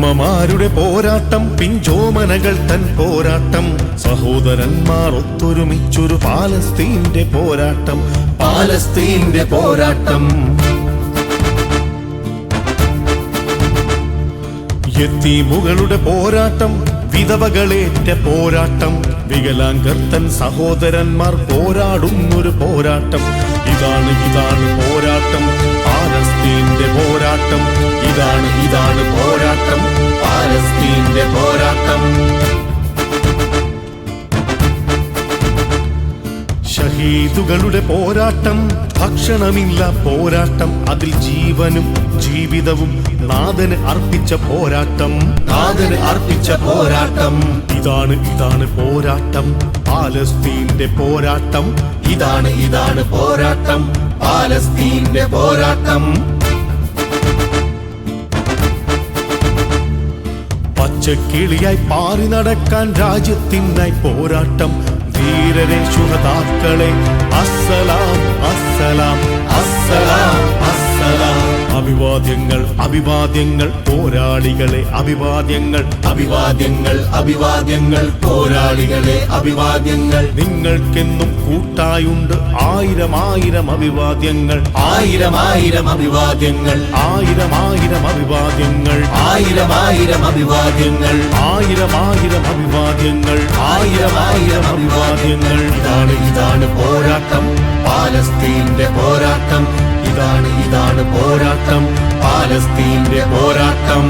ഉമ്മമാരുടെ പോരാട്ടം, പിഞ്ചോമനകൾ തൻ പോരാട്ടം, സഹോദരന്മാർ ഒത്തൊരുമിച്ചൊരു പാലസ്തീന്റെ പോരാട്ടം, പാലസ്തീന്റെ പോരാട്ടം. യതീമുകളുടെ പോരാട്ടം, വിധവകളേറ്റ പോരാട്ടം, വികലാംഗർ തൻ സഹോദരന്മാർ പോരാടുന്നൊരു പോരാട്ടം. ഇതാണ് പോരാട്ടം, പാലസ്തീന്റെ പോരാട്ടം. ഇതാണ് പോരാട്ടം, പാലസ്തീന്റെ പോരാട്ടം. ഷഹീദുകളുടെ പോരാട്ടം, ഭക്ഷണമില്ല പോരാട്ടം, അതിൽ ജീവനും ജീവിതവും നാഥന് അർപ്പിച്ച പോരാട്ടം, നാഥന് അർപ്പിച്ച പോരാട്ടം. ഇതാണ് പോരാട്ടം, പാലസ്തീന്റെ പോരാട്ടം. ഇതാണ് പോരാട്ടം, പാലസ്തീന്റെ പോരാട്ടം. പച്ചക്കിളിയായി പാറി നടക്കാൻ രാജ്യത്തിനായി പോരാട്ടം. ധീരരെ ശുഹദാക്കളെ അസ്സലാം അസ്സലാം അസ്സലാം അസ്സലാം. അഭിവാദ്യങ്ങൾ അഭിവാദ്യങ്ങൾ പോരാളികളെ, അഭിവാദ്യങ്ങൾ അഭിവാദ്യങ്ങൾ അഭിവാദ്യങ്ങൾ പോരാളികളെ, അഭിവാദ്യങ്ങൾ. നിങ്ങൾക്കെന്നും കൂട്ടായുണ്ട് ആയിരം അഭിവാദ്യങ്ങൾ, ആയിരം അഭിവാദ്യങ്ങൾ, ആയിരം അഭിവാദ്യങ്ങൾ, ആയിരം അഭിവാദ്യങ്ങൾ, ആയിരം അഭിവാദ്യങ്ങൾ, ആയിരം അഭിവാദ്യങ്ങൾ. ഇതാണ് പോരാട്ടം, പാലസ്തീന്റെ പോരാട്ടം. ഇതാണ് പോരാട്ടം, പാലസ്തീന്റെ പോരാട്ടം.